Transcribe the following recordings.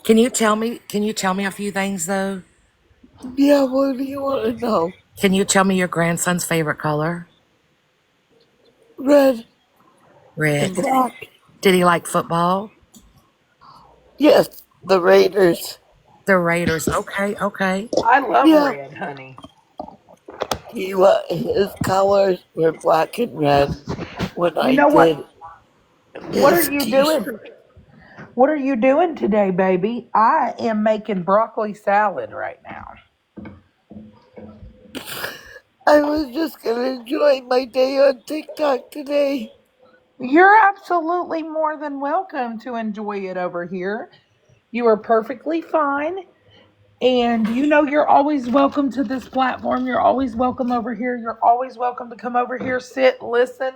Can you tell me a few things though? Yeah, what do you want to know? Can you tell me your grandson's favorite color? Red Red. and black. Did he like football? Yes, the Raiders. The Raiders. Okay, okay. I love Yeah, red, honey. his colors were black and red when You I know what? did What are his you doing? T-shirt. What are you doing today, baby? I am making broccoli salad right now. I was just gonna enjoy my day on TikTok today. You're absolutely more than welcome to enjoy it over here. You are perfectly fine. And you know, you're always welcome to this platform. You're always welcome over here. You're always welcome to come over here, sit, listen.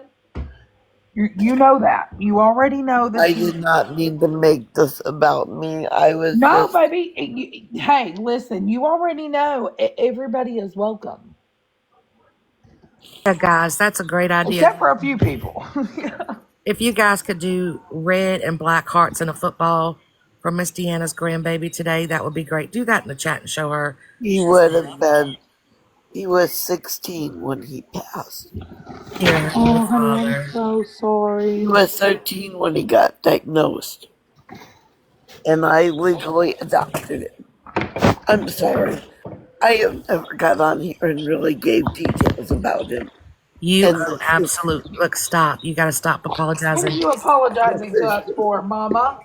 You know that. You already know I that you. did not mean to make this about me. I was No, just, baby. Hey, listen, you already know everybody is welcome, Yeah, guys, that's a great idea. except for a few people. If you guys could do red and black hearts in a football for Miss Deanna's grandbaby today, that would be great. Do that in the chat and show her. he would have been, he was 16 when he passed. Dear Heavenly Oh, honey, I'm Father. so He sorry. was 13 when he got diagnosed, and I legally adopted him. I'm sorry. I have never got on here and really gave details about him. You And absolute look, stop. You gotta stop What are apologizing. you apologizing to us for, Mama?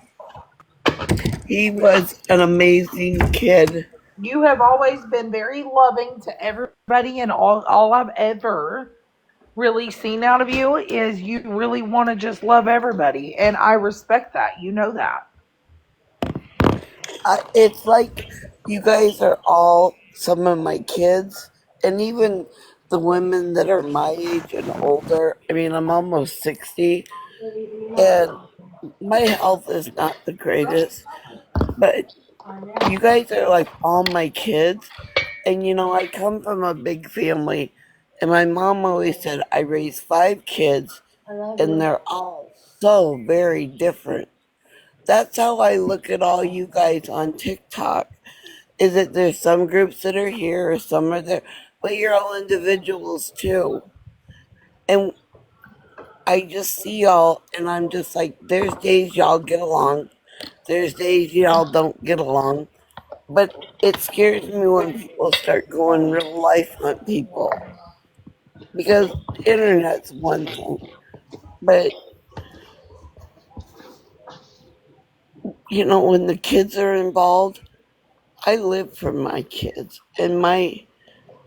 he was an amazing kid. You have always been very loving to everybody, and all I've ever really seen out of you is you really want to just love everybody, and I respect that. You know that. It's like you guys are all some of my kids, and even the women that are my age and older. I mean, I'm almost 60, and my health is not the greatest, but you guys are like all my kids. And I come from a big family, and my mom always said I raised 5 kids, and they're all so very different. That's how I look at all you guys on TikTok. Is that there's some groups that are here or some are there, but you're all individuals too. And I just see y'all, and I'm just like, there's days y'all get along, there's days y'all don't get along, but it scares me when people start going real life on people because internet's one thing, but when the kids are involved, I live for my kids, and my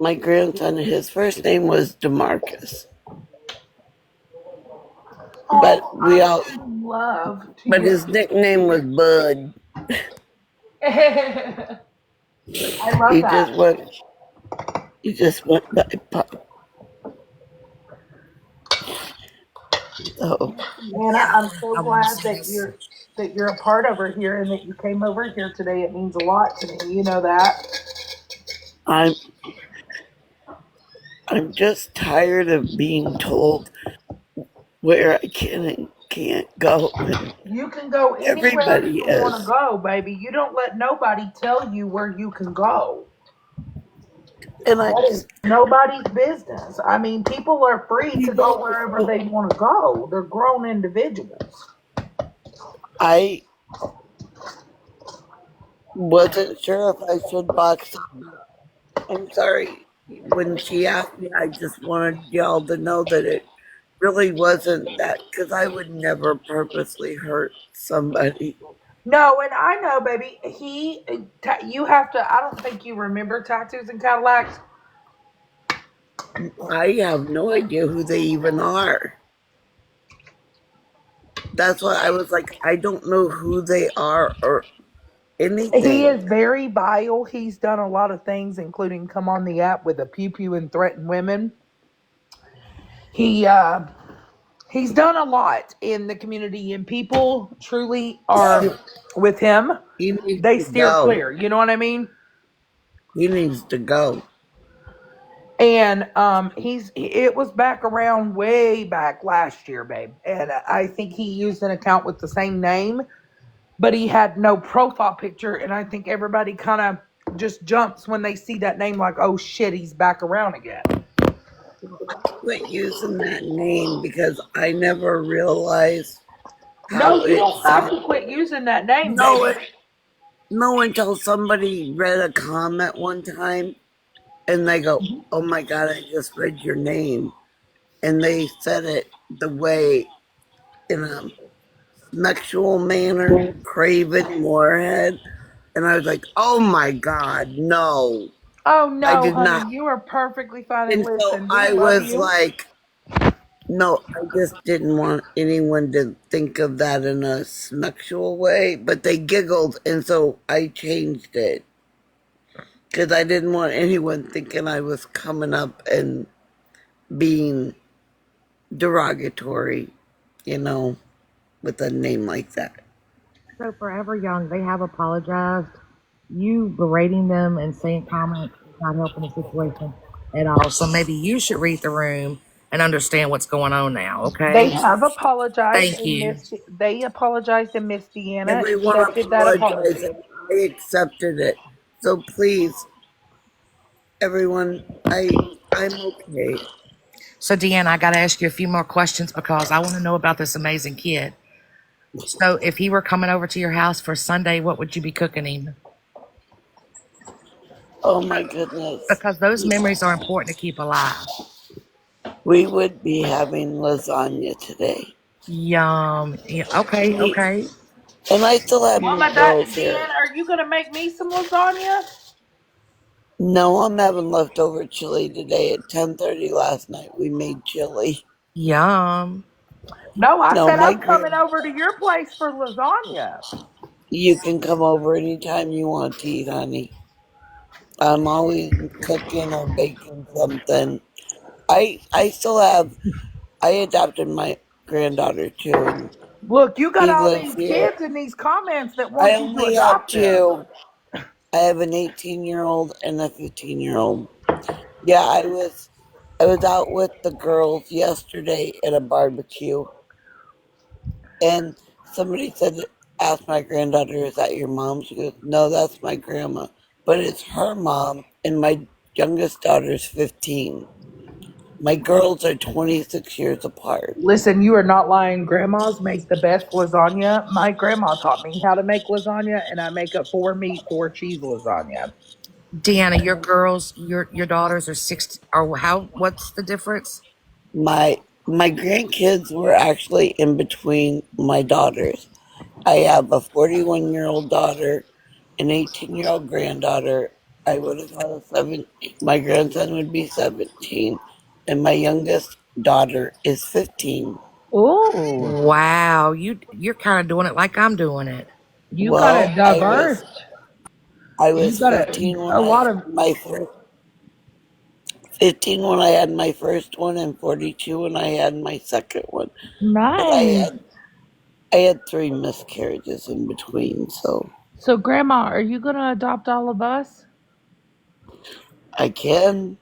grandson, his first name was Demarcus, but Oh, we I all send love to but your. his nickname was Bud. I love He that. just went he just went by Pop. So Anna, Yeah, I'm so I want to glad see that this. you're a part over here and that you came over here today. It means a lot to me. You know that. I'm I'm just tired of being told where I can and can't go, and You can go anywhere everybody you want to is. go, baby. You don't let nobody tell you where you can go. And I That is just nobody's business. I mean, people are free to go wherever they want to go. They're grown individuals. I wasn't sure if I should box up. I'm sorry. When she asked me, I just wanted y'all to know that it really wasn't that because I would never purposely hurt somebody. No, and I know, baby. You have to. I don't think you remember tattoos and Cadillacs. I have no idea who they even are. That's why I was like, I don't know who they are or He anything. is very vile. He's done a lot of things, including come on the app with a pew pew and threaten women. He he's done a lot in the community, and people truly are with him. He needs They to steer go. clear. You know what I mean? He needs to go. And it was back around way back last year, babe. And I think he used an account with the same name, but he had no profile picture. And I think everybody kind of just jumps when they see that name, like, oh shit, he's back around again. Quit using that name because I never realized No, how you it don't have sounds. to quit using that name, No, baby. it, no, until somebody read a comment one time and they go, "Oh my God, I just read your name," and they said it the way in a sexual manner, Craven Moorhead, and I was like, "Oh my God, no, Oh I no, did honey, not." you are perfectly fine. And And so listen, we I love was you. like, "No, I just didn't want anyone to think of that in a sexual way," but they giggled, and so I changed it because I didn't want anyone thinking I was coming up and being derogatory, you know, with a name like that. So Forever Young, they have apologized. You berating them and saying comments is not helping the situation at all. So maybe you should read the room and understand what's going on now, They okay? have apologized, Thank and you. Miss. They apologized, and Miss Deanna Everyone accepted that apologized apology. and I accepted it. So please, everyone, I'm okay. So Deanna, I gotta ask you a few more questions because I want to know about this amazing kid. So if he were coming over to your house for Sunday, what would you be cooking him? Oh my goodness. Because those memories are important to keep alive. We would be having lasagna today. Yum. Yeah, okay, We okay. and I still have my Mama, girls here. Deanna, are you gonna make me some lasagna? No, I'm having leftover chili today at 10:30 last night. We made chili. Yum. No, I No, said my I'm coming grand over to your place for lasagna. you can come over anytime you want to eat, honey. I'm always cooking or baking something. I still have I adopted my granddaughter too and Look, you got she all lives these here. kids in these comments that I want you to only have adopt them. two. I have an 18-year-old and a 15-year-old. Yeah, I was out with the girls yesterday at a barbecue and somebody said asked my granddaughter, "Is that your mom?" She goes, "No, that's my grandma." But it's her mom and my youngest daughter's 15. My girls are 26 years apart. Listen, you are not lying. Grandmas make the best lasagna. My grandma taught me how to make lasagna, and I make a four meat, four cheese lasagna. Deanna, your girls, your daughters are 6 or how what's the difference? My grandkids were actually in between my daughters. I have a 41-year-old daughter, an 18-year-old granddaughter. I would have had a seven. My grandson would be 17, and my youngest daughter is 15. Ooh, Wow, you're kind of doing it like I'm doing it. you got it Well, diverse. I You was got 15 when a I lot had of my first 15 when I had my first one, and 42 when I had my second one. But nice. I had three miscarriages in between, so So, Grandma, are you gonna adopt all of us? I can.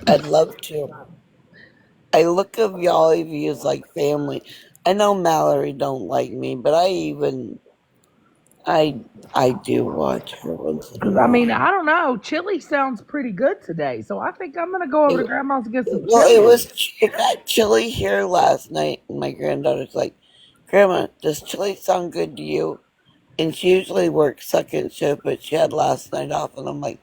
I'd love to. I look at y'all of you as like family. I know Mallory don't like me, but I I do watch her once in a I while. mean, I don't know. Chili sounds pretty good today, so I think I'm gonna go over to It, Grandma's and get some well, it chili. was it got chilly here last night, and my granddaughter's like, "Grandma, does chili sound good to you?" And she usually works second shift, but she had last night off, and I'm like,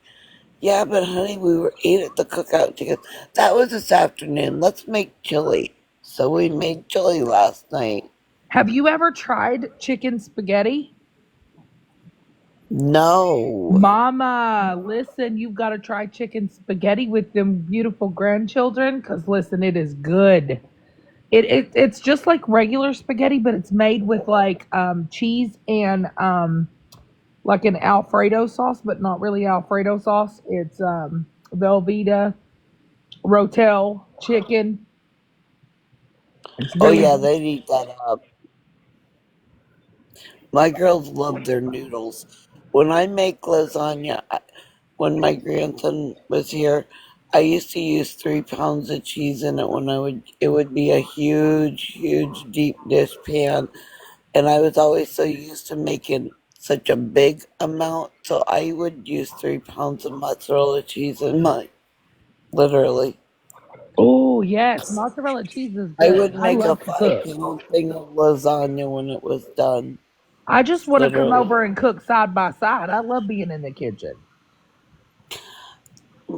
"Yeah, but honey, we were ate at the cookout." She goes, "That was this afternoon. Let's make chili." So we made chili last night. Have you ever tried chicken spaghetti? No. Mama, listen, you've got to try chicken spaghetti with them beautiful grandchildren because, listen, it is good. It's just like regular spaghetti, but it's made with like cheese and like an Alfredo sauce, but not really Alfredo sauce. It's Velveeta, Rotel chicken. It's Oh really yeah, good. they'd eat that up. My girls love their noodles. When I make lasagna, when my grandson was here, I used to use 3 pounds of cheese in it when it would be a huge, huge deep dish pan. And I was always so used to making such a big amount, so I would use 3 pounds of mozzarella cheese in mine, literally. Oh, yes. Mozzarella cheese is I good. would I make a love to five cook. pound thing of lasagna when it was done, I just want to come literally. over and cook side by side. I love being in the kitchen.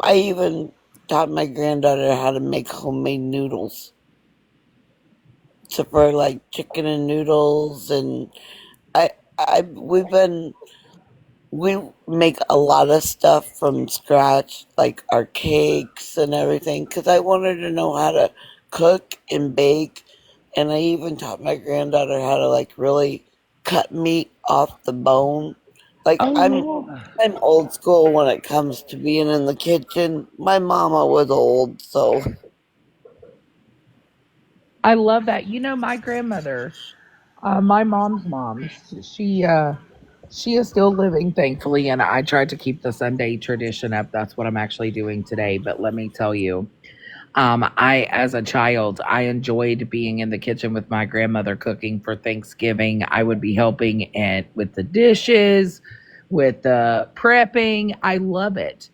I even taught my granddaughter how to make homemade noodles. So for like chicken and noodles, and we've been we make a lot of stuff from scratch, like our cakes and everything, because I wanted to know how to cook and bake. And I even taught my granddaughter how to like really cut meat off the bone. Like Oh, I'm old school when it comes to being in the kitchen. My mama was old, so I love that. You know, my grandmother, my mom's mom, she is still living, thankfully, and I tried to keep the Sunday tradition up. That's what I'm actually doing today. But let me tell you, as a child, I enjoyed being in the kitchen with my grandmother cooking for Thanksgiving. I would be helping and with the dishes, with the prepping. I love it.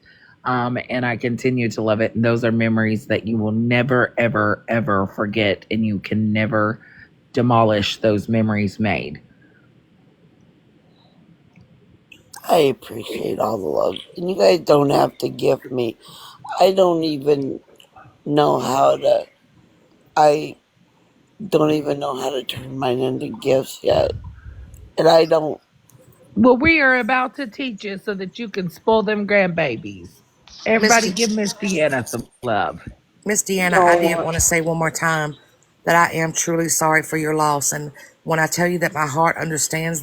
And I continue to love it. And those are memories that you will never, ever, ever forget. And you can never demolish those memories made. I appreciate all the love. And you guys don't have to give me. I don't even know how to. I don't even know how to turn mine into gifts yet. And I don't. Well, we are about to teach you so that you can spoil them grandbabies. Miss Everybody De- give Miss Deanna some love. Miss Deanna, I did No, want to say one more time that I am truly sorry for your loss. And when I tell you that my heart understands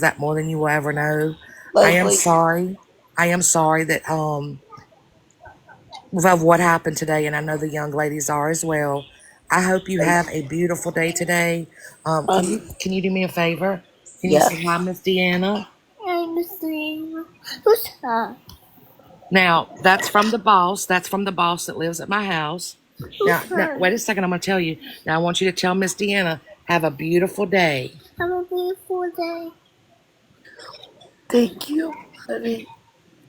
that more than you will ever know. I am Leslie. sorry. I am sorry that of what happened today, and I know the young ladies are as well. I hope you have a beautiful day today. Um, Can you do me a favor? Can you say hi, yes. Miss Deanna? Hi, Miss Lima. Who's her? Now that's from the boss. That's from the boss that lives at my house. Who's Now, her? wait a second. I'm going to tell you. Now I want you to tell Miss Deanna, have a beautiful day. Have a beautiful day. Thank you, honey.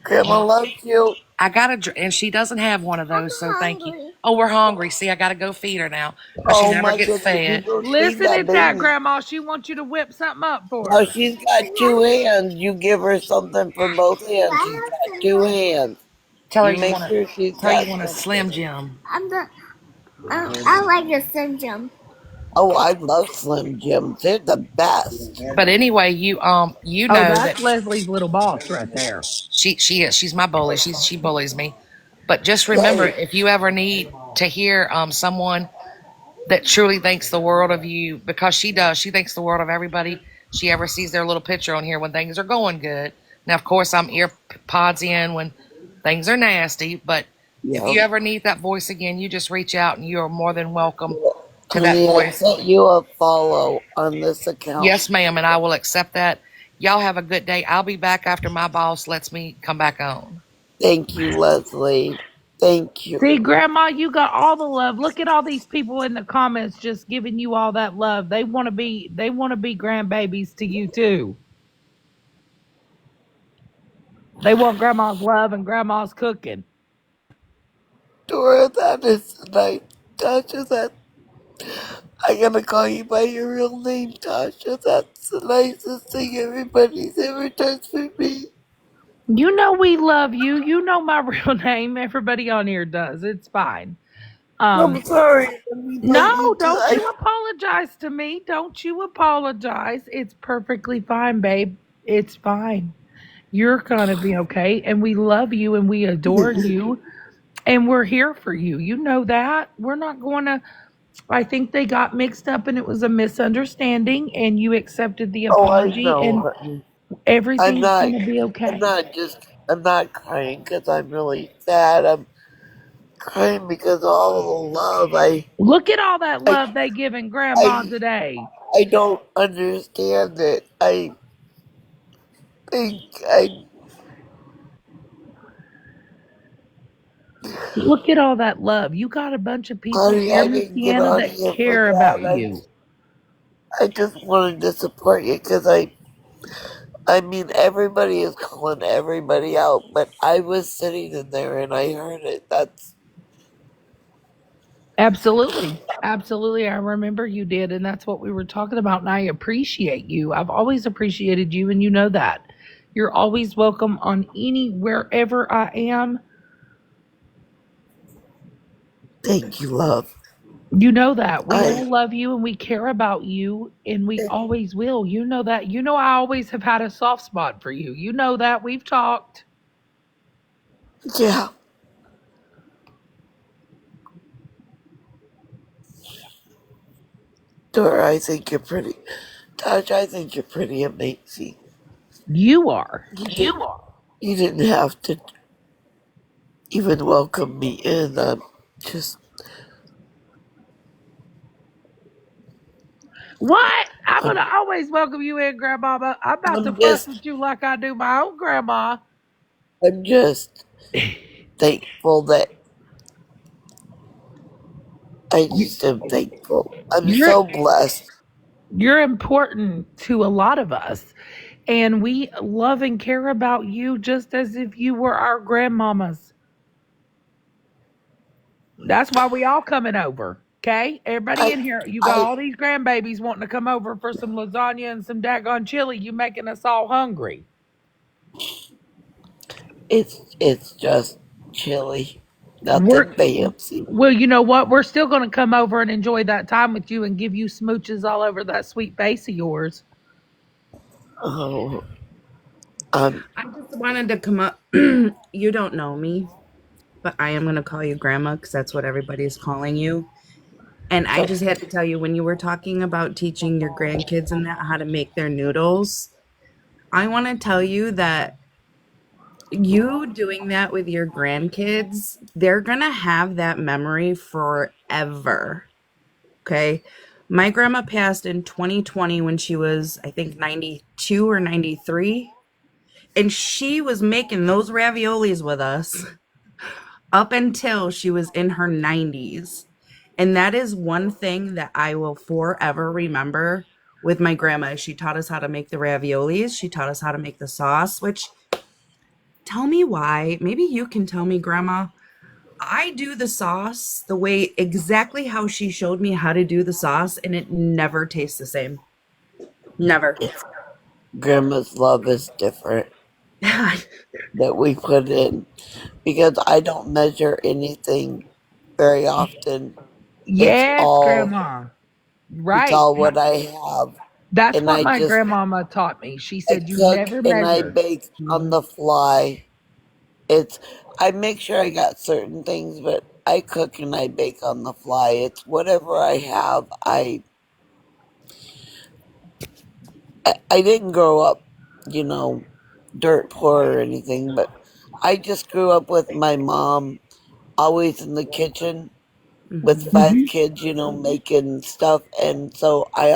Grandma loves you. I got to, and she doesn't have one of I'm those, so thank you. hungry. Oh, we're hungry. See, I got to go feed her now because she Oh never my gets goodness, you fed. go feed Listen that at that, baby. Grandma. She wants you to whip something up for Now her. she's got two hands. You give her something for both hands. She's I got have two some. hands. Tell her You you make want to. sure she's Tell her you got want a something. Slim Jim. I'm the. I like the Slim Jim. Oh, I love Slim Jims. They're the best. But anyway, you Oh, know that's that Leslie's little boss right there. she's my bully. She bullies me. But just remember, Hey, if you ever need to hear someone that truly thinks the world of you, because she does, she thinks the world of everybody she ever sees their little picture on here when things are going good. Now, of course, I'm ear pods in when things are nasty. But if yeah. you ever need that voice again, you just reach out and you are more than welcome to that Honey, I voice. sent you a follow on this account. Yes, ma'am, and I will accept that. Y'all have a good day. I'll be back after my boss lets me come back on. Thank you, Leslie. Thank you. See, Grandma, you got all the love. Look at all these people in the comments just giving you all that love. They want to be grandbabies to you too. They want grandma's love and grandma's cooking. Dora, that is the night. Tasha, that I gotta call you by your real name, Tasha. That's the nicest thing everybody's ever done for me. You know we love you. You know my real name. Everybody on here does. It's fine. I'm Um, sorry, honey, but no, you do. don't you apologize to me. Don't you apologize. It's perfectly fine, babe. It's fine. You're gonna be okay, and we love you and we adore you, and we're here for you. You know that. We're not going to. I think they got mixed up and it was a misunderstanding, and you accepted the Oh, I apology, know, and honey. I'm everything's not. going to be I'm okay. not just. I'm not crying because I'm really sad. I'm crying because all the love. Look at all that I, love they giving grandma I, today. I don't understand it. I think I, Look at all that love. You got a bunch of people honey, here, I Miss didn't get Deanna, on that here for care that. about you. I just wanted to support you because I mean, everybody is calling everybody out, but I was sitting in there and I heard it. That's Absolutely. Absolutely. I remember you did. And that's what we were talking about. And I appreciate you. I've always appreciated you. And you know that. You're always welcome on any, wherever I am. thank you, love. You know that. We I all love you and we care about you. And we always will. You know that. You know, I always have had a soft spot for you. You know that. We've talked. yeah, Dora, I think you're pretty. Taj, I think you're pretty amazing. You are. You didn't. You didn't have to even welcome me in. Just. What? I'm going I'm. to always welcome you in, Grandmama. I'm about to I'm fuss just. with you like I do my own grandma. I'm just thankful that I You- just am thankful. I'm You're so blessed. you're important to a lot of us, and we love and care about you just as if you were our grandmamas. That's why we all coming over. Okay, everybody I. in here, you got I. all these grandbabies wanting to come over for some lasagna and some daggone chili. You making us all hungry. It's just chilly. We're Nothing fancy. well, you know what? We're still going to come over and enjoy that time with you and give you smooches all over that sweet face of yours. Oh, um, I just wanted to come up. You don't know me, but I am going to call you grandma because that's what everybody's calling you. And I just had to tell you when you were talking about teaching your grandkids and that how to make their noodles, I want to tell you that you doing that with your grandkids, they're going to have that memory forever. Okay. My grandma passed in 2020 when she was, I think, 92 or 93. And she was making those raviolis with us up until she was in her 90s. And that is one thing that I will forever remember with my grandma. She taught us how to make the raviolis. She taught us how to make the sauce, which tell me why. Maybe you can tell me, Grandma. I do the sauce the way exactly how she showed me how to do the sauce, and it never tastes the same. Never. it's grandma's love is different that we put in because I don't measure anything very often. It's Yes, all Grandma. it's Right. all what I have, That's and what my grandmama taught me. She I said, you cook never and I measure. bake on the fly. It's I make sure I got certain things, but I cook and I bake on the fly. It's whatever I have. I didn't grow up, you know, dirt poor or anything, but I just grew up with my mom always in the kitchen with Mhm. five kids, making stuff. And so I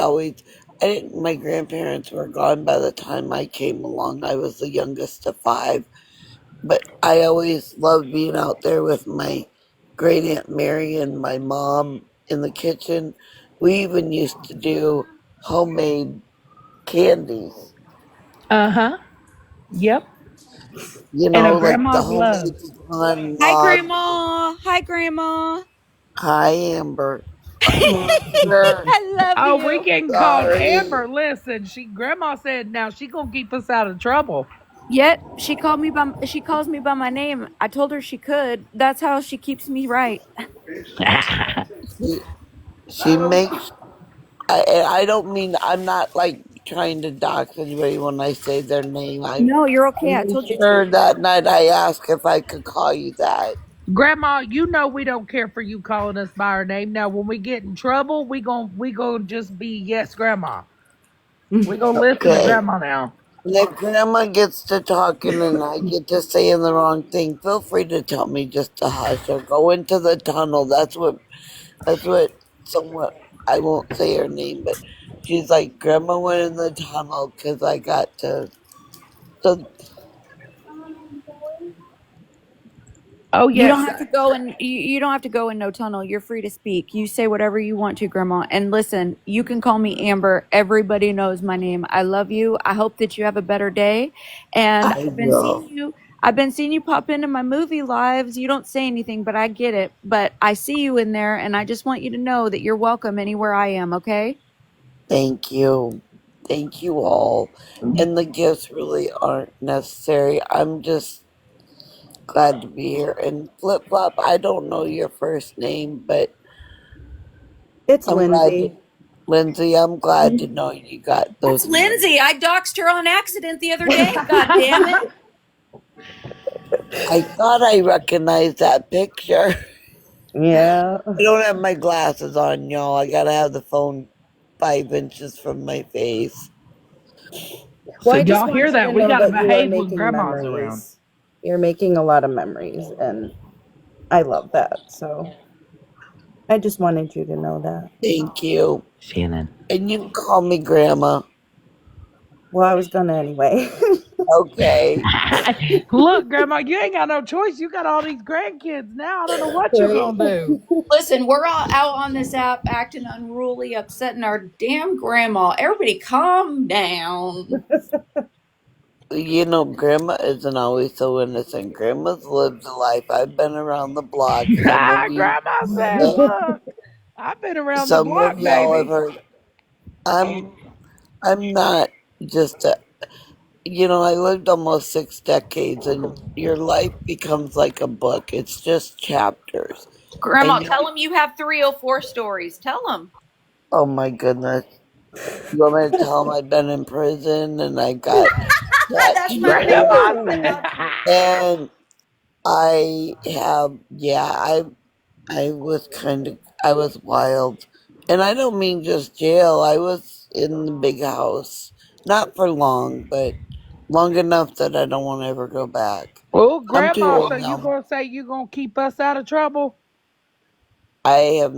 didn't, my grandparents were gone by the time I came along. I was the youngest of five, but I always loved being out there with my great Aunt Mary and my mom in the kitchen. We even used to do homemade candies, Uh huh. Yep. And a like the grandma's love. homemade pecan Hi, log. Grandma. Hi, Grandma. Hi, Amber. Sure. I love Oh, we you. getting called Sorry. Amber. Listen, grandma said now she gonna keep us out of trouble. Yet she calls me by my name. I told her she could. That's how she keeps me right. She, she makes. I don't mean. I'm not like trying to dox anybody when I say their name. No, you're I okay. I made told you sure to. that night I asked if I could call you that. Grandma, you know we don't care for you calling us by our name. Now, when we get in trouble, we gonna just be yes, grandma. We gonna listen to Okay. grandma now. And if Grandma gets to talking and I get to saying the wrong thing, feel free to tell me just to hush or go into the tunnel. That's what someone, I won't say her name, but she's like, Grandma went in the tunnel because I got to. So Oh You don't yes. have to go and you don't have to go in no tunnel. You're free to speak. You say whatever you want to, Grandma. And listen, you can call me Amber. Everybody knows my name. I love you. I hope that you have a better day. And I will. I've been seeing you pop into my movie lives. You don't say anything, but I get it. But I see you in there, and I just want you to know that you're welcome anywhere I am, okay? Thank you. Thank you all. And the gifts really aren't necessary. I'm just glad to be here. And Flip Flop, I don't know your first name, but It's I'm glad Lindsay. to, Lindsay, I'm glad to know you got That's those gifts. Lindsay. I doxed her on accident the other day. God damn it. I thought I recognized that picture. Yeah. I don't have my glasses on, y'all. I gotta have the phone 5 inches from my face. So Well, I just y'all want hear you to that? We know gotta that you are behave when making grandma's around. memories. You're making a lot of memories, and I love that. So I just wanted you to know that. Thank you. Shannon. And you can call me Grandma. Well, I was gonna anyway. Okay. Look, Grandma, you ain't got no choice. You got all these grandkids now. I don't know what you're Right? gonna do. Listen, we're all out on this app acting unruly, upsetting our damn grandma. Everybody calm down. You know, Grandma isn't always so innocent. Grandma's lived a life. I've been around the block. Grandma said, "Look, I've been around the Some of block, y'all have baby." heard. I'm I'm not just a, I lived almost 6 decades, and your life becomes like a book. It's just chapters. Grandma, And tell them you have 304 stories. Tell them. oh my goodness. You want me to tell them I've been in prison and I got That's my tattoos Grandma favorite one said, about you. and I have, yeah, I was I was wild. And I don't mean just jail. I was in the big house. Not for long, but long enough that I don't want to ever go back. "Oh, I'm too Grandma, so old you now. gonna say you gonna keep us out of trouble?" I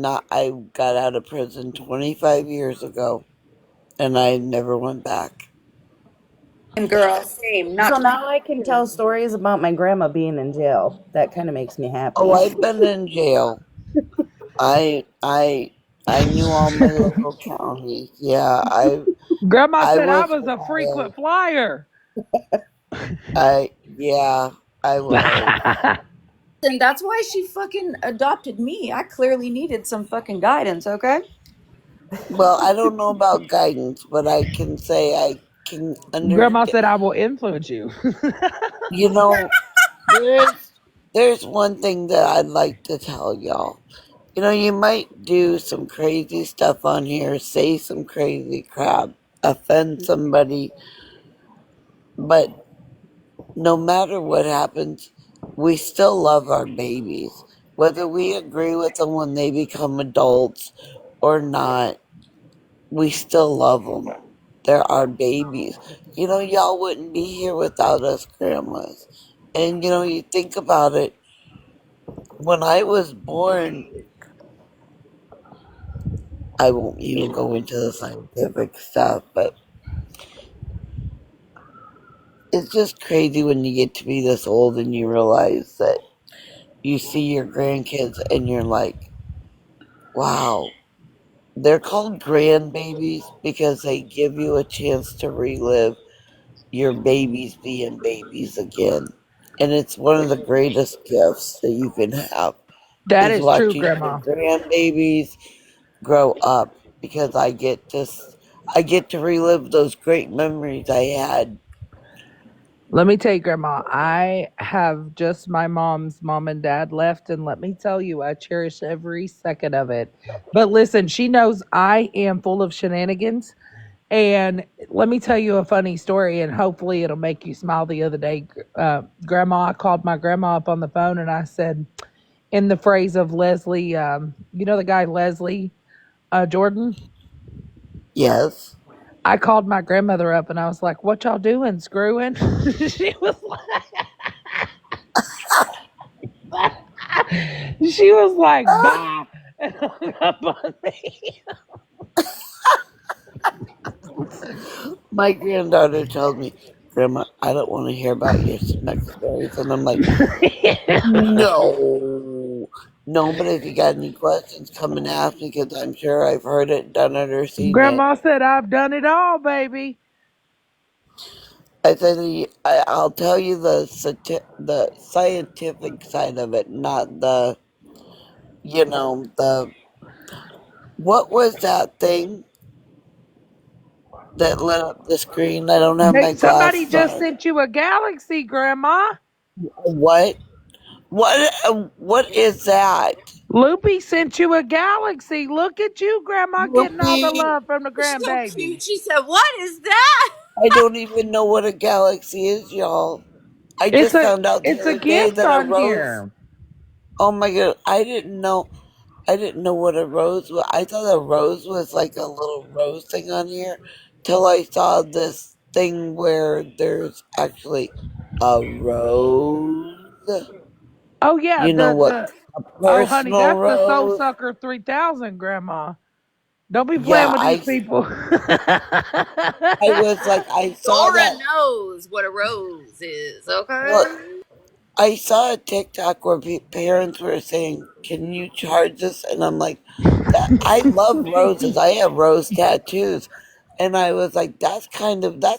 got out of prison 25 years ago and I never went back. And girl, same. So Not now I 25 can tell years. stories about my grandma being in jail. That kind of makes me Oh, happy. I've been in jail. I I I knew all my local counties. Yeah, Grandma I said I was was a frequent wild. flyer. Yeah, I was. And that's why she fucking adopted me. I clearly needed some fucking guidance, okay? Well, I don't know about guidance, but I can say I can Grandma understand. said I will influence you. You know, there's one thing that I'd like to tell y'all. You might do some crazy stuff on here, say some crazy crap, offend somebody, but no matter what happens, we still love our babies. Whether we agree with them when they become adults or not, we still love them. They're our babies. Y'all wouldn't be here without us grandmas. And, you think about it, when I was born, I won't even go into the scientific stuff, but it's just crazy when you get to be this old and you realize that you see your grandkids and you're like, wow. They're called grandbabies because they give you a chance to relive your babies being babies again. And it's one of the greatest gifts that you can have That is is true, watching your Grandma. grandbabies grow up because I get to relive those great memories I had. Let me tell you, Grandma, I have just my mom's mom and dad left, and let me tell you, I cherish every second of it. But listen, she knows I am full of shenanigans. And let me tell you a funny story, and hopefully it'll make you smile. The other day, Grandma, I called my grandma up on the phone, and I said, in the phrase of Leslie, you know the guy Leslie Jordan? Yes. I called my grandmother up, and I was like, "What y'all doing, screwing?" She was like, she was like, "Bye," and hung up on me. My granddaughter tells me, Grandma, I don't want to hear about your next stories. And I'm like, no. No, but if you got any questions, come and ask me because I'm sure I've heard it, done it, or seen it. Grandma said, I've done it all, baby. I said, I'll tell you the scientific side of it, not the, the, what was that thing that lit up the screen? I don't have my Somebody glasses just on. sent you a galaxy, Grandma. What? What is that? Loopy sent you a galaxy. Look at you, Grandma, getting all the Whoopee. love from the So cute. grandbabies. She said, "What is that?" I don't even know what a galaxy is, y'all. I It's just a found out the it's a other day gift that a on rose. here. Oh my god, I didn't know. I didn't know what a rose was. I thought a rose was like a little rose thing on here, till I saw this thing where there's actually a rose. Oh yeah, You know what? A oh honey, personal that's the Soul rose. Sucker 3000, Grandma. Don't be playing Yeah, with these people. I was like, I saw Dora that. knows what a rose is. Well, Okay. I saw a TikTok where parents were saying, "Can you charge this?" And I'm like, I love roses. I have rose tattoos." And I was like, that's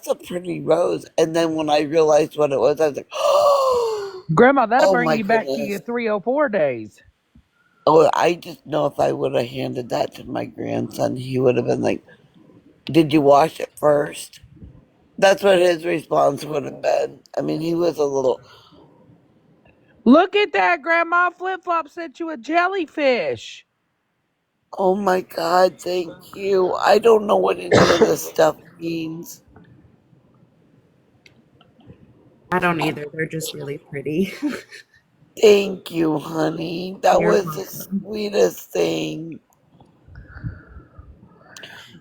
a pretty rose. And then when I realized what it was, I was like, Grandma, that'll oh bring my you back to your goodness. 304 days. Oh, I just know if I would have handed that to my grandson, he would have been like, "Did you wash it first?" That's what his response would have been. I mean, he was a little, Look at that, Grandma. Flip Flop sent you a jellyfish. oh my God, thank you. I don't know what any of this stuff means. I don't either. They're just really pretty. Thank you, honey. That You're was the welcome. sweetest thing.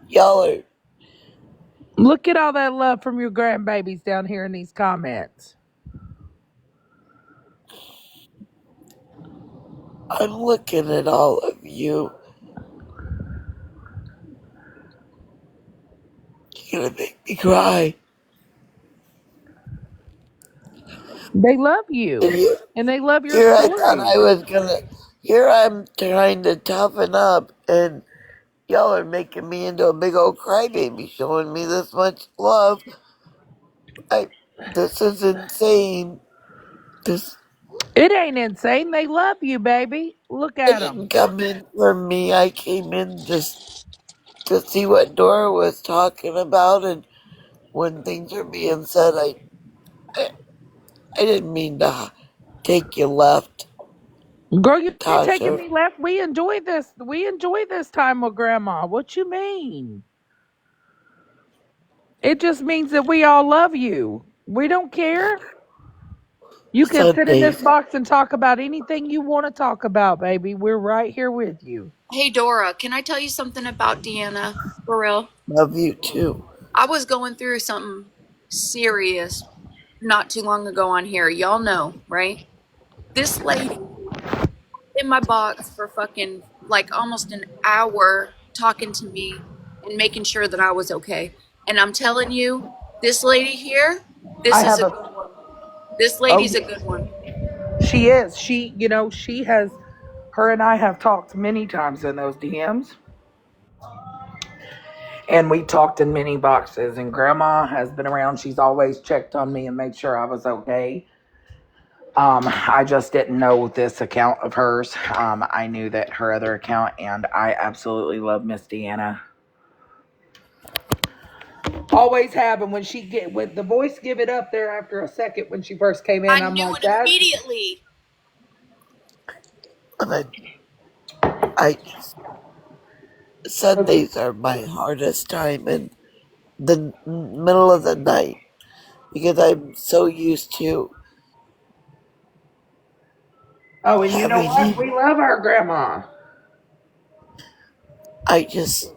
Y'all are, Look at all that love from your grandbabies down here in these comments. I'm looking at all of you. You're gonna make me cry. They love And you. here, And they love your here I thought I stories. was gonna, here I'm trying to toughen up, and y'all are making me into a big old crybaby, showing me this much love. I, this is insane. This, It ain't insane. They love you, baby. Look I at them. didn't come in for me. I came in just to see what Dora was talking about, and when things are being said, I, I didn't mean to take you left, Girl, you ain't taking Tasha. me left. We enjoy this. We enjoy this time with Grandma. What you mean? It just means that we all love you. We don't care. You can sit in this Sundays. box and talk about anything you want to talk about, baby. We're right here with you. Hey, Dora, can I tell you something about Deanna? For real? Love you too. I was going through something serious not too long ago on here. Y'all know, right? This lady in my box for fucking like almost an hour talking to me and making sure that I was okay. And I'm telling you, this lady here, I this is have a a. good one. This Oh, lady's a good yeah. one. She is. She has. Her and I have talked many times in those DMs, and we talked in many boxes. And Grandma has been around. She's always checked on me and made sure I was okay. I just didn't know this account of hers. I knew that her other account, and I absolutely love Miss Deanna. Always have, and when when the voice give it up there after a second when she first came in, I I'm knew like, it that's immediately. And I Sundays are my hardest time in the middle of the night because I'm so used to oh, and you know having what? him. We love our grandma. I just,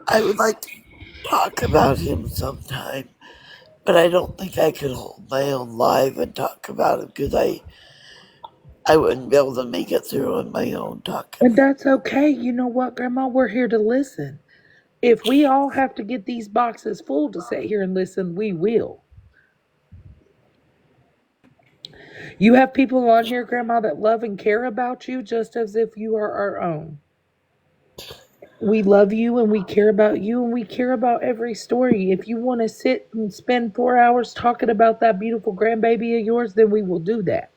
I would like to talk about him sometime, but I don't think I could hold my own live and talk about him because I wouldn't be able to make it through on my own talking. And that's okay. You know what, Grandma? We're here to listen. If we all have to get these boxes full to sit here and listen, we will. You have people on here, Grandma, that love and care about you just as if you are our own. We love you and we care about you and we care about every story. If you want to sit and spend 4 hours talking about that beautiful grandbaby of yours, then we will do that.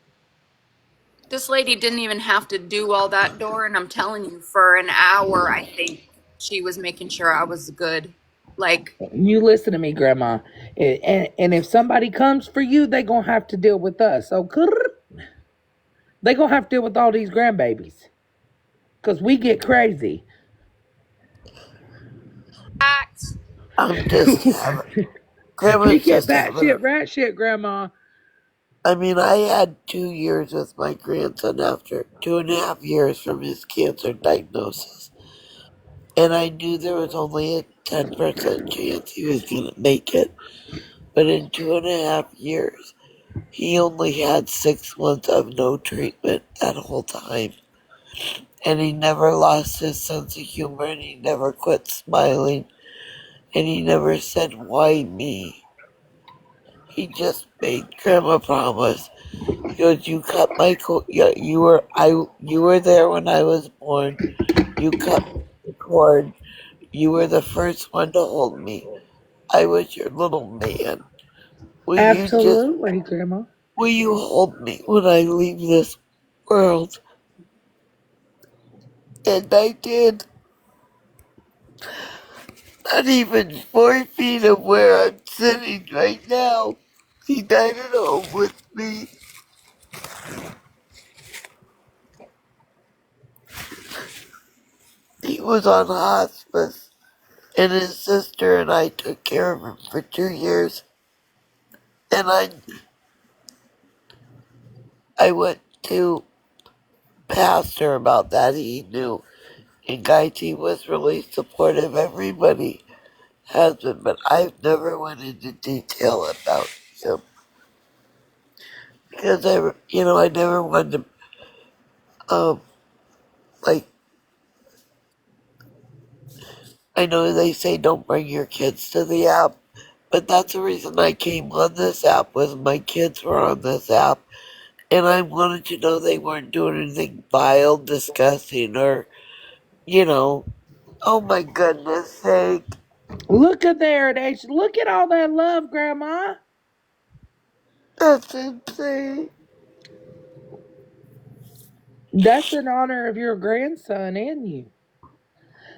This lady didn't even have to do all that, Dora, and I'm telling you, for an hour, I think she was making sure I was good. Like, You listen to me, Grandma. And if somebody comes for you, they're going to have to deal with us. So they're going to have to deal with all these grandbabies because we get crazy. facts. I'm just having, We Grandma's get just having a, batshit rat shit, Grandma. I mean, I had 2 years with my grandson after 2.5 years from his cancer diagnosis. And I knew there was only a 10% chance he was going to make it. But in 2.5 years, he only had 6 months of no treatment that whole time. And he never lost his sense of humor and he never quit smiling. And he never said, "Why me?" He just made Grandma promise. He goes, "You cut my yeah, you were there when I was born. You cut the cord. You were the first one to hold me. I was your little man. Absolutely, Grandma. Will you hold me when I leave this world?" And I did. Not even 4 feet of where I'm sitting right now. He died at home with me. He was on hospice, and his sister and I took care of him for 2 years. And I went to pastor about that. He knew. And Guy T was really supportive. Everybody has been, but I've never went into detail about him because I never wanted to, like, I know they say don't bring your kids to the app, but that's the reason I came on this app was my kids were on this app, and I wanted to know they weren't doing anything vile, disgusting, or, you know, oh my goodness sake, Look at there. Look at all that love, Grandma. that's insane. That's in honor of your grandson and you.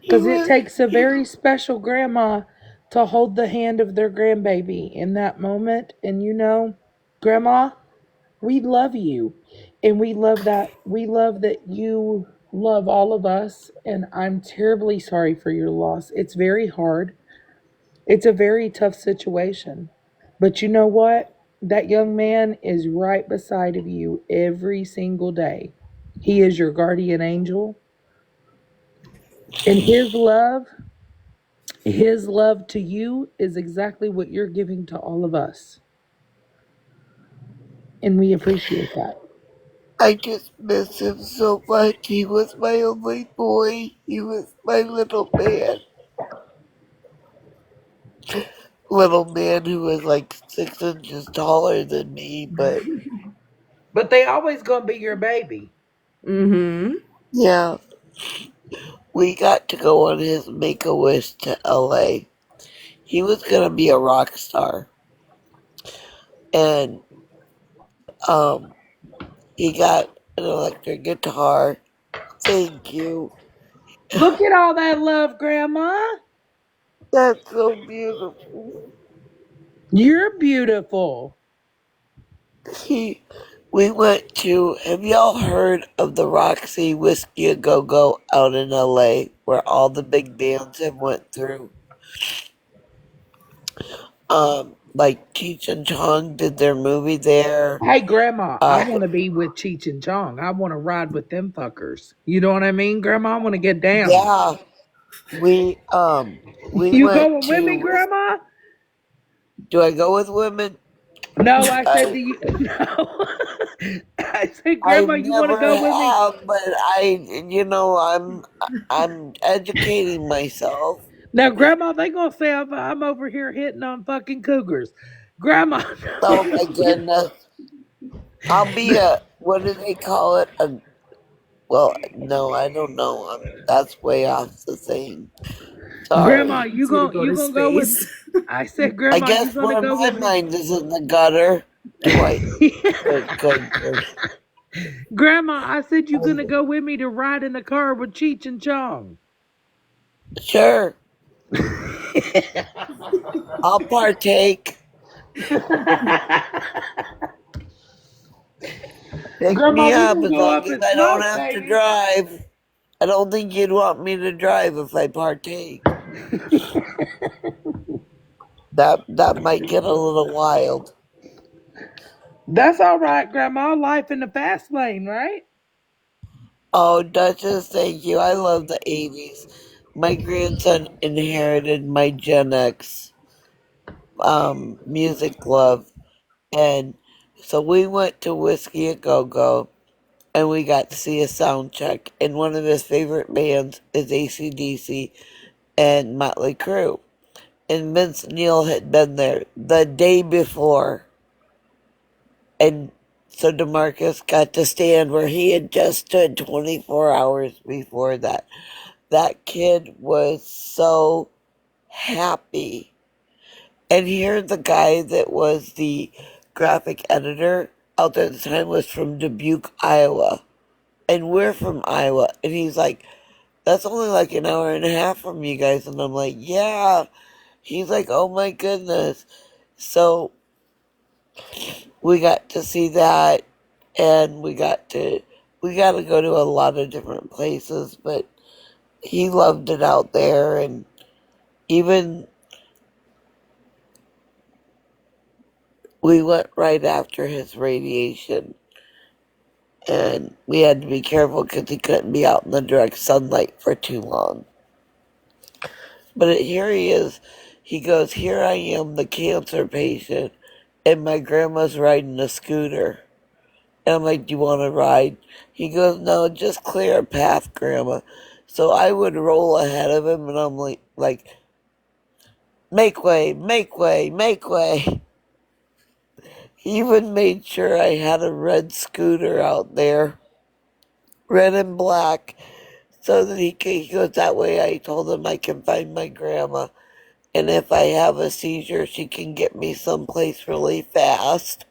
He Because it was, takes a very special grandma to hold the hand of their grandbaby in that moment. And Grandma, we love you. And we love that you love all of us. And I'm terribly sorry for your loss. It's very hard. It's a very tough situation. But you know what? That young man is right beside of you every single day. He is your guardian angel. And his love to you is exactly what you're giving to all of us. And we appreciate that. I just miss him so much. He was my only boy. He was my little man who was like 6 inches taller than me, but But they always gonna be your baby. Mm-hmm. yeah, we got to go on his Make-A-Wish to LA. He was gonna be a rock star, and um, he got an electric guitar. Thank you. Look at all that love, Grandma. That's so beautiful. You're beautiful. He, we went to. Have y'all heard of the Roxy Whiskey A Go Go out in LA, where all the big bands have went through? Like Cheech and Chong did their movie there. Hey, Grandma, I Uh, want to be with Cheech and Chong. I want to ride with them fuckers. You know what I mean, Grandma? I want to get down. yeah, we You went going with me, to. Grandma? Do I go with women? No, I said I to you. No. I said, I Grandma, you want to never go with me? have, but I'm educating myself. Now, Grandma, they gonna say I'm over here hitting on fucking cougars. Grandma, Oh my goodness. I'll be a, what do they call it? Well, no, I don't know. That's way off the thing. Grandma, Sorry. Wants you to go you to gonna go with? space. I said, I Grandma, you guess gonna where go my with me? mind is in the gutter. Dwight, good grief. Grandma, I said you gonna go with me to ride in the car with Cheech and Chong. Sure, I'll partake. Pick Grandma, me we up gonna as go long up as and I don't smoke, have to baby. drive. I don't think you'd want me to drive if I partake. That might get a little wild. That's all right, Grandma. Life in the fast lane, right? Oh, Duchess, thank you. I love the 80s. My grandson inherited my Gen X music love. And so we went to Whiskey a Go Go and we got to see a sound check. And one of his favorite bands is AC/DC and Motley Crue. And Vince Neil had been there the day before. And so DeMarcus got to stand where he had just stood 24 hours before that. That kid was so happy. And here, the guy that was the graphic editor out there at the time was from Dubuque, Iowa. And we're from Iowa. And he's like, that's only like an hour and a half from you guys. And I'm like, yeah. He's like, oh my goodness. So we got to see that. And we got to go to a lot of different places. But he loved it out there. And even we went right after his radiation. And we had to be careful because he couldn't be out in the direct sunlight for too long. But here he is. He goes, here I am, the cancer patient, and my grandma's riding a scooter. And I'm like, do you want to ride? He goes, no, just clear a path, Grandma. So I would roll ahead of him, and I'm like, make way, make way, make way. He even made sure I had a red scooter out there, red and black, so that he goes, that way I told him I can find my grandma. And if I have a seizure, she can get me someplace really fast.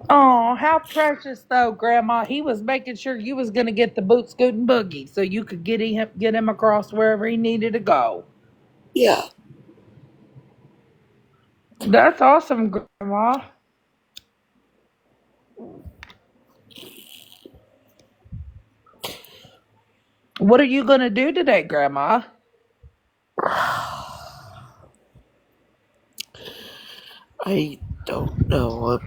Oh, how precious though, Grandma. He was making sure you was gonna get the boot scoot and boogie so you could get him across wherever he needed to go. Yeah. That's awesome, Grandma. What are you gonna do today, Grandma? I don't know.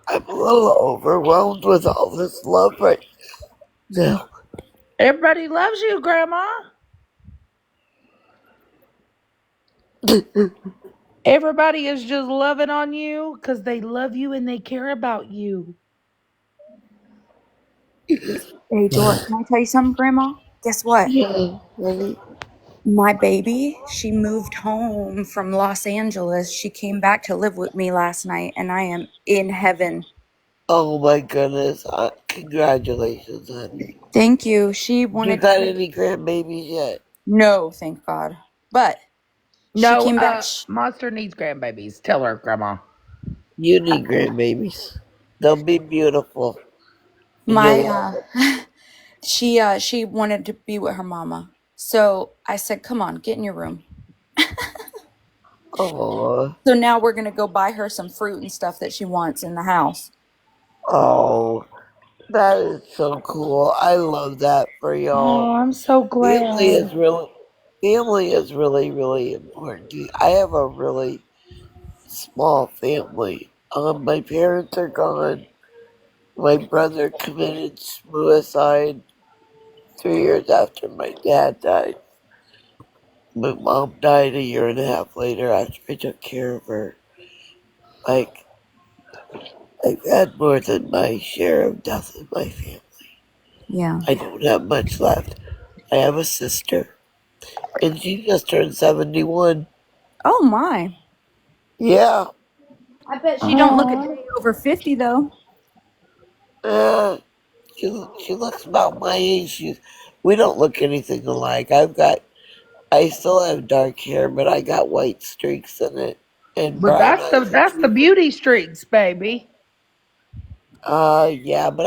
I'm a little overwhelmed with all this love right now. Everybody loves you, Grandma. Everybody is just loving on you because they love you and they care about you. Hey, Dora, can I tell you something, Grandma? Guess what? Yeah, honey. My baby, she moved home from Los Angeles. She came back to live with me last night, and I am in heaven. Oh my goodness. Congratulations, honey. Thank you. She You wanted got to. any grandbabies yet? No, thank God. But she No, came back. Monster needs grandbabies. Tell her, Grandma. You need grandbabies. They'll be beautiful. And My you'll love it. she wanted to be with her mama. So I said, "Come on, get in your room." Oh, So now we're gonna go buy her some fruit and stuff that she wants in the house. oh, that is so cool. I love that for y'all. Oh, I'm so Family glad. is really, family is really, really important. I have a really small family. My parents are gone. My brother committed suicide 3 years after my dad died. My mom died a year and a half later after I took care of her. Like, I've had more than my share of death in my family. Yeah. I don't have much left. I have a sister, and she just turned 71. Oh my. Yeah, I bet she don't look a Oh, day over 50 though. uh, she looks about my age. We don't look anything alike. I still have dark hair, but I got white streaks in it and but brown that's the eyes. And that's the beauty streaks, baby. yeah, but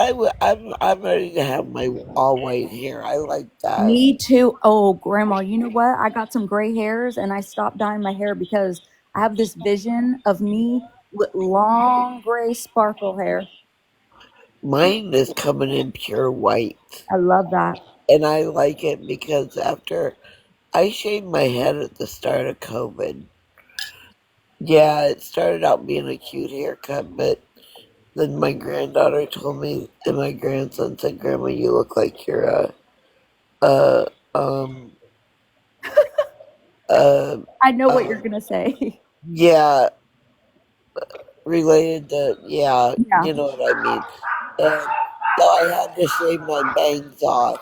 I'm ready to have my all white hair. I like that. Me too. Oh, grandma, you know what? I got some gray hairs and I stopped dyeing my hair because I have this vision of me with long gray sparkle hair. Mine is coming in pure white, I love that. and I like it because after I shaved my head at the start of COVID. Yeah, it started out being a cute haircut, but then my granddaughter told me, and my grandson said, "Grandma, you look like you're a um uh I know what you're uh gonna say. yeah, related to, yeah, Yeah. you know what I mean." And so I had to shave my bangs off,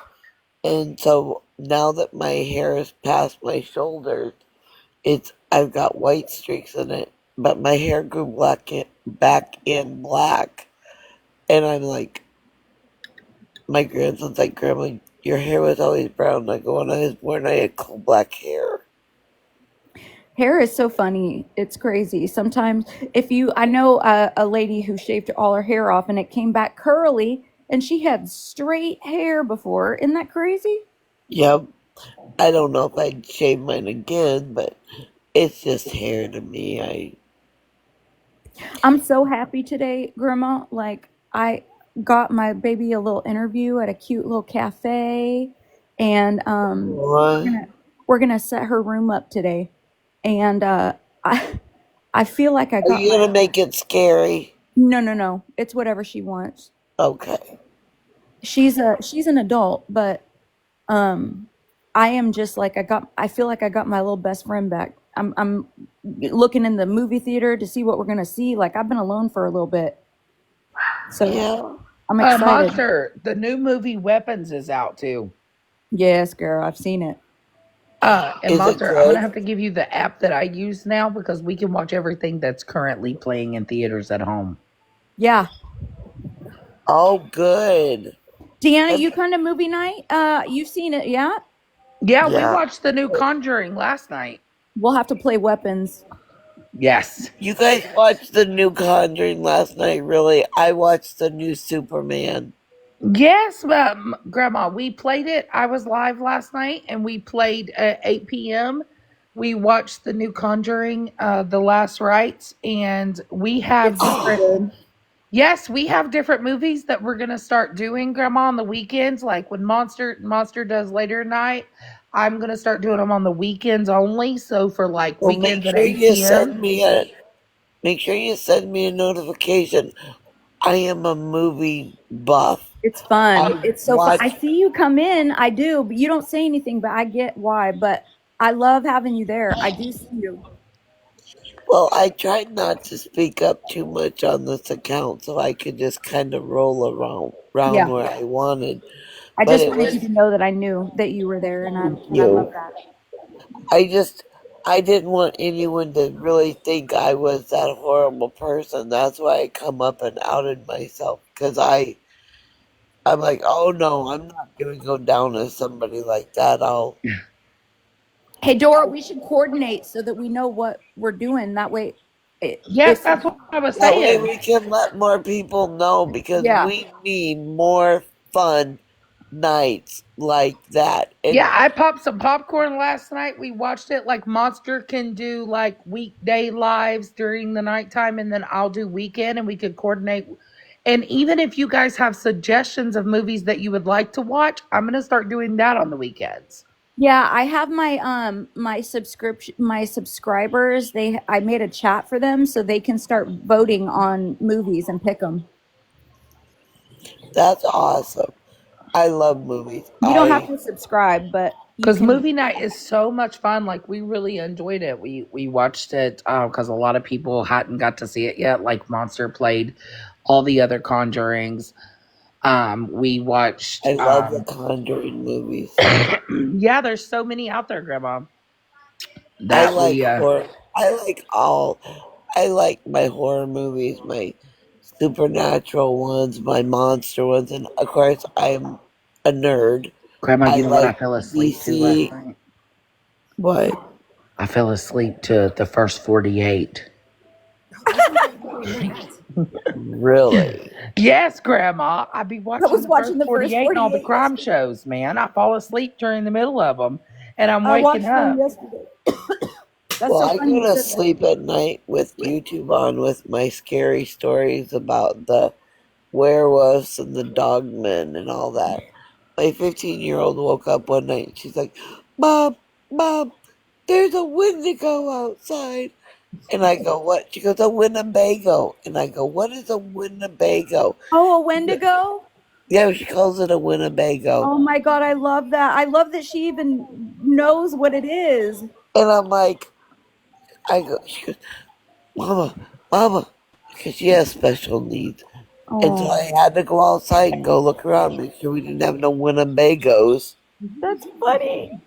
and so now that my hair is past my shoulders, I've got white streaks in it, but my hair grew back in black, and I'm like, my grandson's like, "Grandma, your hair was always brown." I go, "When I was born, I had coal black hair." Hair is so funny. It's crazy. Sometimes, if you, I know a lady who shaved all her hair off and it came back curly, and she had straight hair before. Isn't that crazy? Yep. I don't know if I'd shave mine again, but it's just hair to me. I'm so happy today, Grandma. Like, I got my baby a little interview at a cute little cafe, and we're What? gonna we're gonna set her room up today. And I I feel like I Are got you my gonna make it scary? no. It's whatever she wants. Okay. She's an adult, but um I am just like I feel like I got my little best friend back. I'm looking in the movie theater to see what we're gonna see. Like I've been alone for a little bit. So Yeah. I'm excited. Monster, the new movie Weapons is out too. Yes, girl, I've seen it. And Is it Monster, I'm gonna good? have to give you the app that I use now because we can watch everything that's currently playing in theaters at home. Yeah. Oh, good. Deanna, That's, you come to movie night? You've seen it, yeah? Yeah, we yeah. watched the new Conjuring last night. We'll have to play weapons. Yes. You guys watched the new Conjuring last night, really? I watched the new Superman. Yes, Grandma, we played it. I was live last night and we played at 8 p.m. We watched the new Conjuring, The Last Rites, and we have It's so different. good. Yes, we have different movies that we're gonna start doing, Grandma, on the weekends. Like when Monster does later night, I'm gonna start doing them on the weekends only. So for like Well, weekends at 8 p.m. make sure you send me a notification. I am a movie buff. It's fun. I It's so fun. I watch see you come in. I do, but you don't say anything, but I get why. But I love having you there. I do see you. Well, I tried not to speak up too much on this account so I could just kind of roll around Yeah. where I wanted. I But just it wanted was you to know that I knew that you were there and I love you. that. I just I didn't want anyone to really think I was that horrible person. That's why I come up and outed myself because I'm like, oh no, I'm not gonna go down as somebody like that. Hey Dora, we should coordinate so that we know what we're doing. That way Yes, if that's what I was That way saying. we can let more people know because yeah. we need more fun nights like that. Yeah, And I popped some popcorn last night. We watched it. Like Monster can do like weekday lives during the nighttime, and then I'll do weekend, and we could coordinate. And even if you guys have suggestions of movies that you would like to watch, I'm gonna start doing that on the weekends. Yeah, I have my subscribers. I made a chat for them so they can start voting on movies and pick them. that's awesome. I love movies. You don't have to subscribe, but you Because can. movie night is so much fun. Like we really enjoyed it. We watched it because a lot of people hadn't got to see it yet. Like Monster played all the other Conjurings. We watched. I love the Conjuring movies. Yeah, there's so many out there, Grandma. I That like we. horror. I like all. I like my horror movies, my supernatural ones, my monster ones, and of course I'm a nerd. Grandma, I you know what I like fell asleep to last DC. night? What? I fell asleep to the first 48. I do that every night. Really? Yes, Grandma. I be I watching was the watching first the first 48 and all the 48 crime yesterday. shows, man. I fall asleep during the middle of them, and I'm I waking watched them up. yesterday. That's Well, so I funny go you to said that. sleep at night with YouTube on with my scary stories about the werewolves and the dogmen and all that. My 15-year-old woke up one night and she's like, Mom, Mom, there's a Wendigo outside. And I go, what? She goes, a Winnebago. And I go, what is a Winnebago? Oh, a Wendigo? Yeah, she calls it a Winnebago. Oh my God, I love that. I love that she even knows what it is. And I'm like, she goes, Mama, Mama, because she has special needs. And so I Oh, had to go outside and go look around, make sure we didn't have no Winnebagos. that's funny.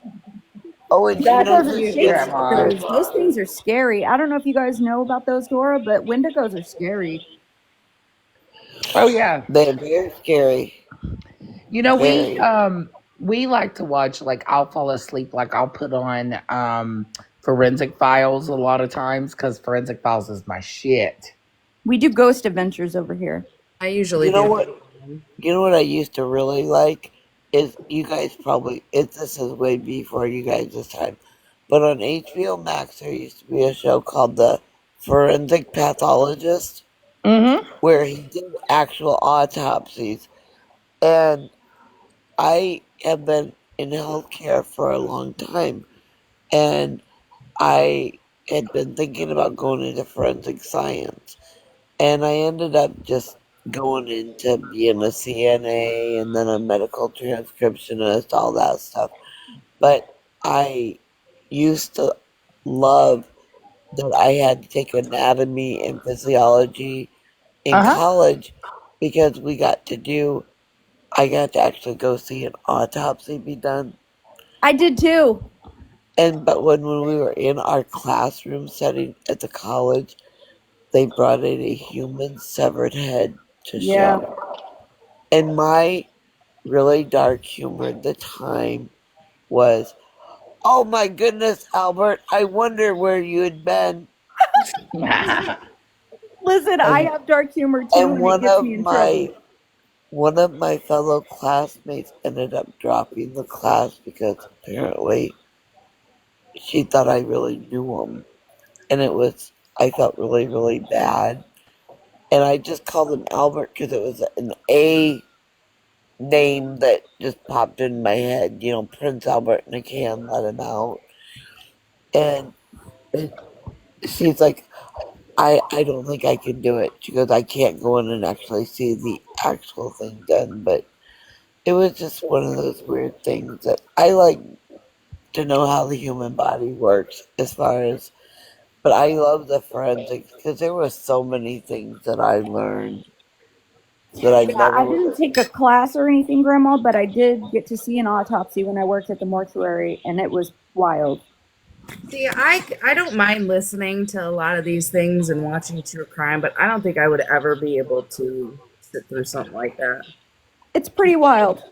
Oh, and she Wendigos knows That's are who cute, she is. Grandma. shapeshifters. Those things are scary. I don't know if you guys know about those, Dora, but Wendigos are scary. Oh yeah. They're very scary. You know, Very. we like to watch, like, I'll fall asleep, like I'll put on Forensic Files a lot of times because Forensic Files is my shit. We do ghost adventures over here. I usually You know do. what? You know what I used to really like is you guys probably this is way before you guys this time, but on HBO Max there used to be a show called The Forensic Pathologist Mm-hmm. where he did actual autopsies, and I have been in healthcare for a long time, and I had been thinking about going into forensic science, and I ended up just going into being a CNA and then a medical transcriptionist, all that stuff. But I used to love that I had to take anatomy and physiology in Uh-huh. college because I got to actually go see an autopsy be done. I did too. But when we were in our classroom setting at the college, they brought in a human severed head to Yeah. show. And my really dark humor at the time was, oh my goodness, Albert, I wonder where you had been. Listen, I And have dark humor too, and and it gets me in trouble. one of my fellow classmates ended up dropping the class because apparently she thought I really knew him. And I felt really, really bad. And I just called him Albert because it was an A name that just popped in my head. You know, Prince Albert, and I can't let him out. And it, she's like, I don't think I can do it. She goes, I can't go in and actually see the actual thing done. But it was just one of those weird things that I like to know how the human body works as far as. But I love the forensics because there were so many things that I learned that I Yeah, never I would didn't have. take a class or anything, Grandma, but I did get to see an autopsy when I worked at the mortuary, and it was wild. See, I don't mind listening to a lot of these things and watching true crime, but I don't think I would ever be able to sit through something like that. It's pretty wild.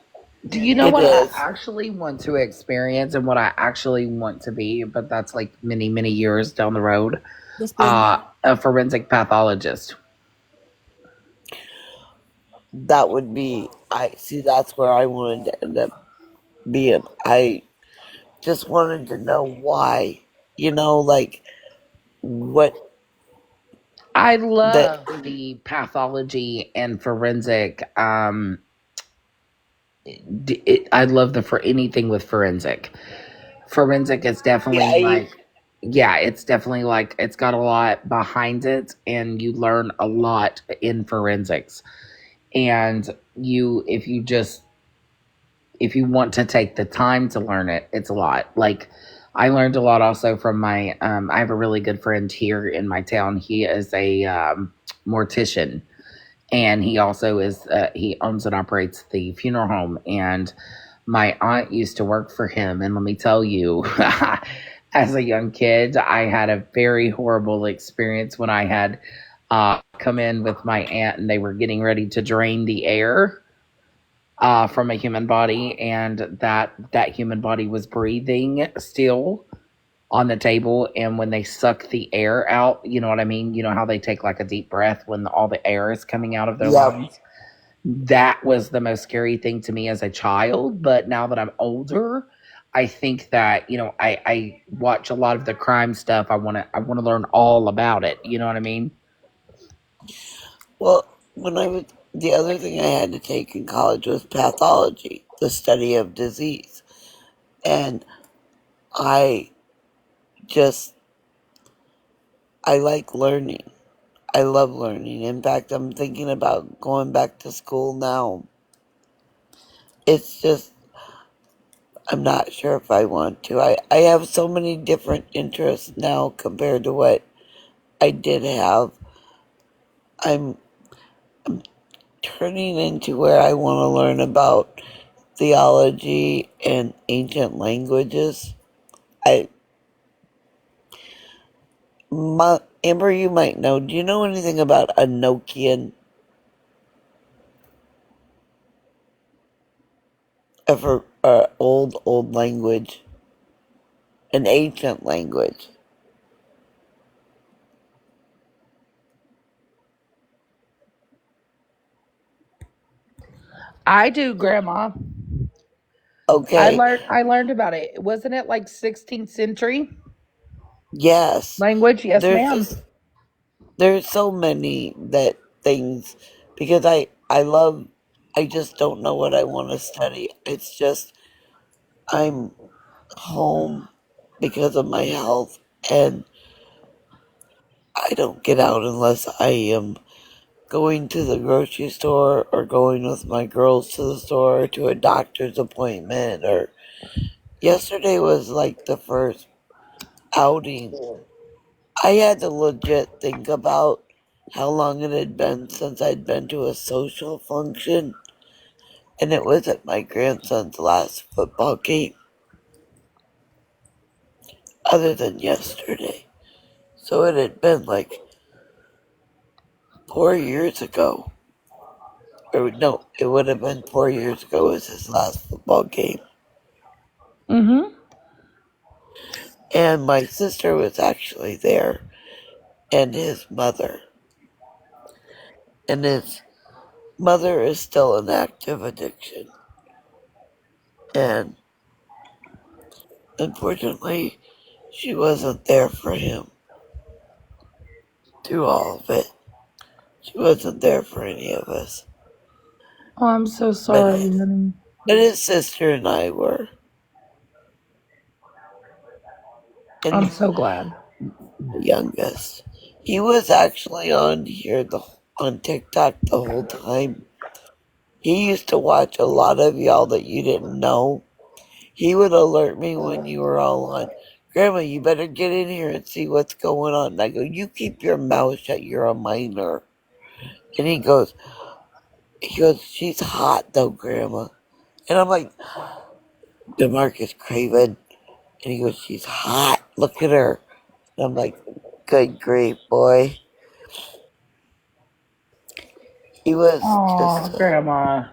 Do you know It what I is. actually want to experience and what I actually want to be? But that's like many, many years down the road. Yes, please. A forensic pathologist. That would be, I see, that's where I wanted to end up being. I just wanted to know why. You know, like what I that. love the pathology and forensic. I love the for anything with forensic. Forensic is Yeah, definitely like, yeah, it's definitely like it's got a lot behind it, and you learn a lot in forensics. And if you want to take the time to learn it, it's a lot. Like, I learned a lot also from my I have a really good friend here in my town. He is a mortician, and he also is he owns and operates the funeral home. And my aunt used to work for him, and let me tell you, as a young kid, I had a very horrible experience when I had come in with my aunt, and they were getting ready to drain the air from a human body, and that human body was breathing still on the table. And when they suck the air out, you know what I mean? You know how they take like a deep breath when all the air is coming out of their Yep. lungs? That was the most scary thing to me as a child. But now that I'm older, I think that, I watch a lot of the crime stuff. I want to learn all about it. You know what I mean? Well, the other thing I had to take in college was pathology, the study of disease. And I just, I like learning. I love learning. In fact, I'm thinking about going back to school now. It's just, I'm not sure if I want to. I have so many different interests now compared to what I did have. I'm turning into where I want to learn about theology and ancient languages. I, Amber, you might know. Do you know anything about Enochian? Ever old language, an ancient language? I do, Grandma. Okay, I learned about it. Wasn't it like 16th century yes. language? Yes, There's ma'am. just there's so many that things because I love. I just don't know what I want to study. It's just I'm home because of my health, and I don't get out unless I am going to the grocery store or going with my girls to the store or to a doctor's appointment. Or yesterday was like the first outing. I had to legit think about how long it had been since I'd been to a social function, and it was at my grandson's last football game, other than yesterday. So it had been like 4 years ago. Or no, it would have been 4 years ago was his last football game. Mm-hmm. And my sister was actually there, and his mother. And his mother is still in active addiction. And unfortunately, she wasn't there for him through all of it. She wasn't there for any of us. Oh, I'm so But, sorry, honey. but his sister and I were. And I'm he's so glad. the youngest. He was actually on TikTok the whole time. He used to watch a lot of y'all that you didn't know. He would alert me when you were all on. Grandma, you better get in here and see what's going on. And I go, you keep your mouth shut. You're a minor. And he goes, she's hot though, Grandma. And I'm like, DeMarcus Craven. And he goes, she's hot. Look at her. And I'm like, good grief, boy. He was Oh, just, Grandma.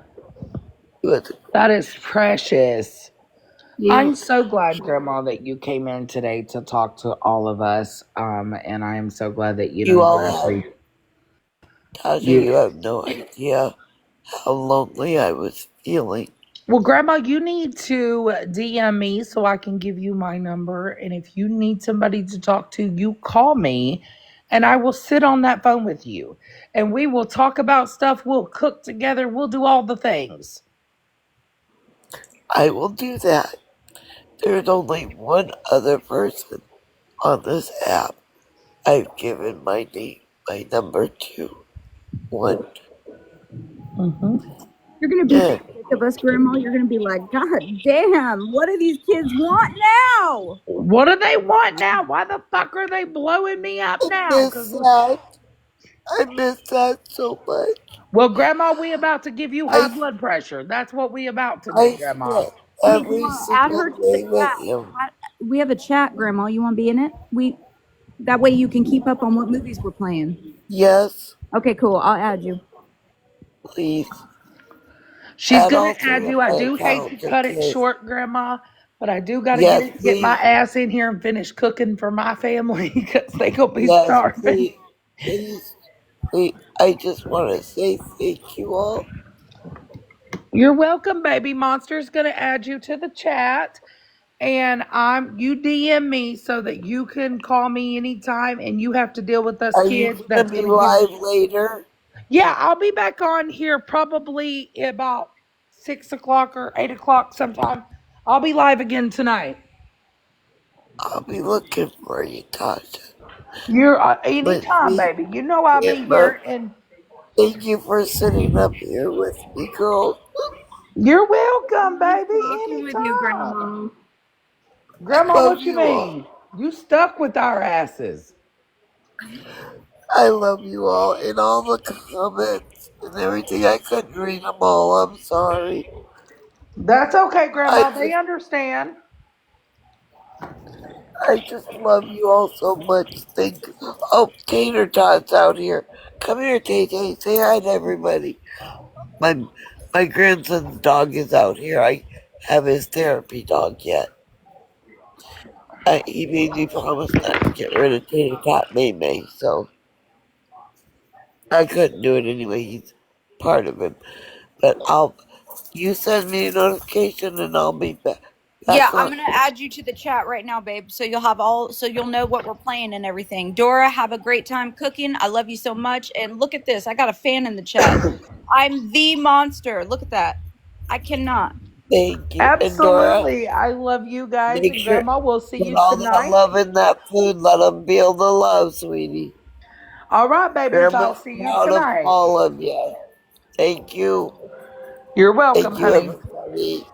he was, That is precious. he, I'm so glad, Grandma. Grandma, that you came in today to talk to all of us. And I am so glad that you you all were have, free. Tasha, You you have no idea how lonely I was feeling. Well, Grandma, you need to DM me so I can give you my number. And if you need somebody to talk to, you call me and I will sit on that phone with you. And we will talk about stuff. We'll cook together. We'll do all the things. I will do that. There's only one other person on this app I've given my number to. One. Mm-hmm. You're gonna be so And sick of us, Grandma. You're gonna be like, God damn, what do these kids want now? What do they want now? Why the fuck are they blowing me up now? this Because sad. I miss that so much. Well, Grandma, we about to give you high I blood pressure. That's what we about to do, I Grandma. spent Hey, every Grandma, add single her to the day with chat. him. We have a chat, Grandma. You want to be in it? That way you can keep up on what movies we're playing. Yes, Okay, cool. I'll add you. please. She's Add gonna all add three of you. I my do hate to accounts, cut it okay? short, Grandma, but I do got to Yes, get my please. ass in here and finish cooking for my family because they gonna be Yes, starving. please. Please. Please. I just want to say thank you all. You're welcome, baby. Monster's gonna add you to the chat, and you DM me so that you can call me anytime, and you have to deal with us Are you kids. going to That's be gonna give. live later? Yeah, I'll be back on here probably about 6 o'clock or 8 o'clock sometime. I'll be live again tonight. I'll be looking for you, Tasha. You're But anytime, see, baby. You know I'll be Emma, here, and thank you for sitting up here with me, girl. you're welcome, Nice baby. talking with you, Anytime. Grandma. Grandma, Love what you you all. mean? You stuck with our asses. I love you all. And all the comments and everything. I couldn't read them all. I'm sorry. That's okay, I Grandma. They just understand. I just love you all so much. Thank you. Oh, Tater Tot's out here. Come here, Tay Tay. Say hi to everybody. My my grandson's dog is out here. I have his therapy dog yet. He made me promise not to get rid of Tater Tot May May, so I couldn't do it anyway. He's part of him. But you send me a notification and I'll be Yeah, back I'm on. gonna add you to the chat right now, babe. So you'll know what we're playing and everything. Dora, have a great time cooking. I love you so much. And look at this. I got a fan in the chat. I'm the monster. Look at that. I cannot. Thank you. And Dora, Absolutely. I love you guys, make and sure Grandma, we'll see put you all that tonight. love in that food. Let them feel the love, sweetie. All right, babies. I'll Grandma's see you proud of tonight. all of you. Thank you. You're welcome, Thank you, honey. everybody.